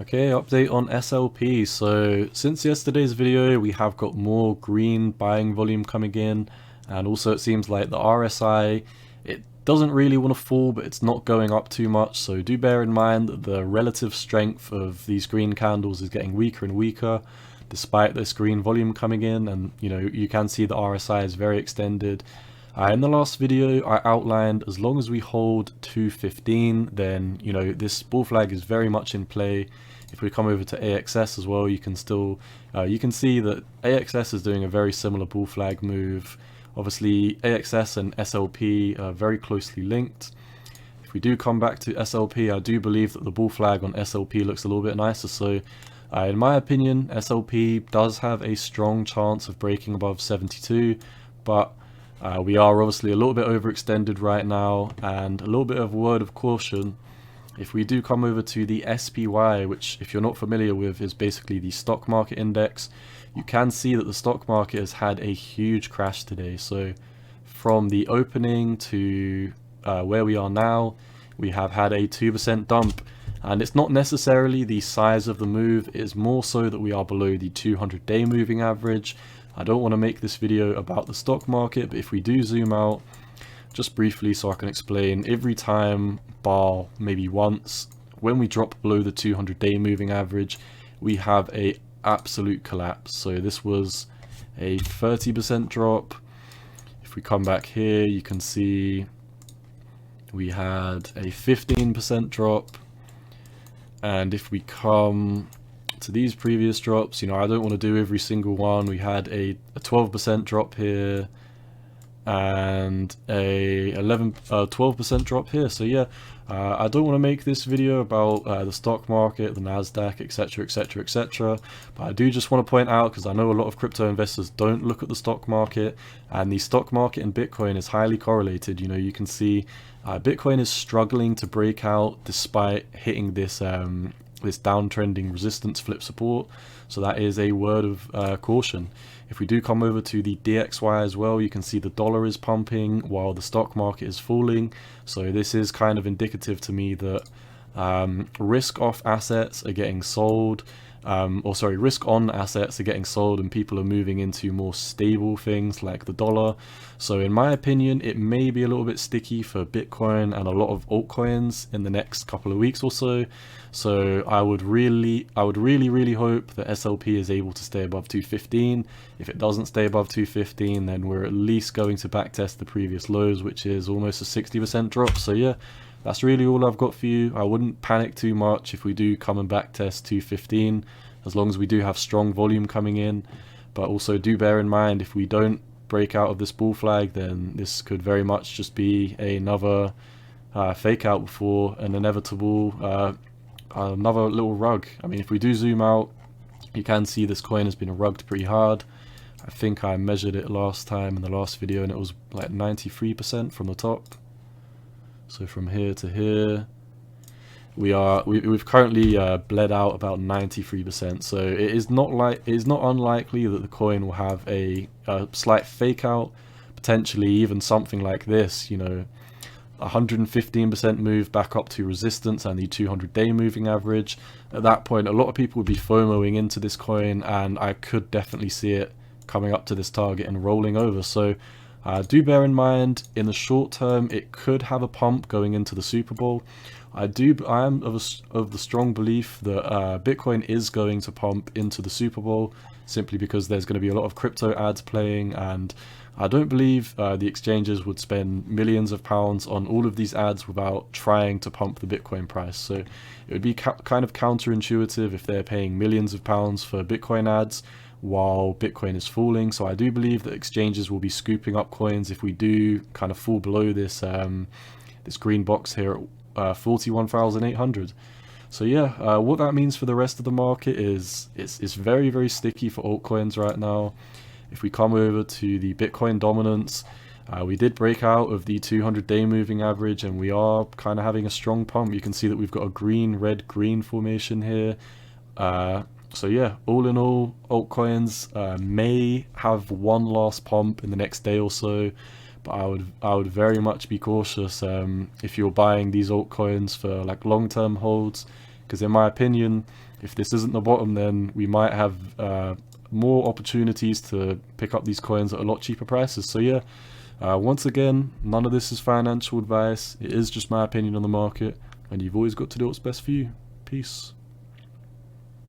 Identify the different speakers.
Speaker 1: Okay, update on SLP. So since yesterday's video, we have got more green buying volume coming in, and also it seems like the RSI, it doesn't really want to fall, but it's not going up too much. So do bear in mind that the relative strength of these green candles is getting weaker and weaker despite this green volume coming in, and you can see the RSI is very extended. In the last video, I outlined as long as we hold 215, then this bull flag is very much in play. If we come over to AXS as well, you can see that AXS is doing a very similar bull flag move. Obviously, AXS and SLP are very closely linked. If we do come back to SLP, I do believe that the bull flag on SLP looks a little bit nicer. So in my opinion, SLP does have a strong chance of breaking above 72, but we are obviously a little bit overextended right now, and a little bit of word of caution. If we do come over to the SPY, which if you're not familiar with is basically the stock market index, you can see that the stock market has had a huge crash today. So from the opening to where we are now, we have had a 2% dump. And it's not necessarily the size of the move, it is more so that we are below the 200-day moving average. I don't want to make this video about the stock market, but if we do zoom out just briefly so I can explain, every time bar maybe once when we drop below the 200-day moving average, we have a absolute collapse. So this was a 30% drop. If we come back here, you can see we had a 15% drop. And if we come to these previous drops, I don't want to do every single one. We had a 12% drop here and a 12% drop here. So yeah, I don't want to make this video about the stock market, the Nasdaq, etc, etc, etc, but I do just want to point out, because I know a lot of crypto investors don't look at the stock market, and the stock market and Bitcoin is highly correlated. You can see Bitcoin is struggling to break out despite hitting this this downtrending resistance flip support, so that is a word of caution. If we do come over to the DXY as well, you can see the dollar is pumping while the stock market is falling. So this is kind of indicative to me that risk off assets are getting sold, risk on assets are getting sold, and people are moving into more stable things like the dollar. So in my opinion, it may be a little bit sticky for Bitcoin and a lot of altcoins in the next couple of weeks or so. So I would really hope that SLP is able to stay above 215. If it doesn't stay above 215, then we're at least going to backtest the previous lows, which is almost a 60% drop. So yeah, that's really all I've got for you. I wouldn't panic too much if we do come and backtest 215, as long as we do have strong volume coming in. But also do bear in mind, if we don't break out of this bull flag, then this could very much just be another fake out before an inevitable another little rug. I mean, if we do zoom out, you can see this coin has been rugged pretty hard. I think I measured it last time in the last video, and it was like 93% from the top. So from here to here, we've currently bled out about 93%. So it is not unlikely that the coin will have a slight fake out, potentially even something like this. 115% move back up to resistance and the 200-day moving average. At that point, a lot of people would be FOMOing into this coin, and I could definitely see it coming up to this target and rolling over. So do bear in mind, in the short term, it could have a pump going into the Super Bowl. I am of the strong belief that Bitcoin is going to pump into the Super Bowl, simply because there's going to be a lot of crypto ads playing, and I don't believe the exchanges would spend millions of pounds on all of these ads without trying to pump the Bitcoin price. So it would be kind of counterintuitive if they're paying millions of pounds for Bitcoin ads while Bitcoin is falling. So I do believe that exchanges will be scooping up coins if we do kind of fall below this this green box here at 41,800. So yeah, what that means for the rest of the market is it's very, very sticky for altcoins right now. If we come over to the Bitcoin dominance, we did break out of the 200-day moving average, and we are kind of having a strong pump. You can see that we've got a green, red, green formation here. So yeah, all in all, altcoins may have one last pump in the next day or so, but I would very much be cautious if you're buying these altcoins for like long-term holds, because in my opinion, if this isn't the bottom, then we might have more opportunities to pick up these coins at a lot cheaper prices. So yeah, once again, none of this is financial advice. It is just my opinion on the market, and you've always got to do what's best for you. Peace.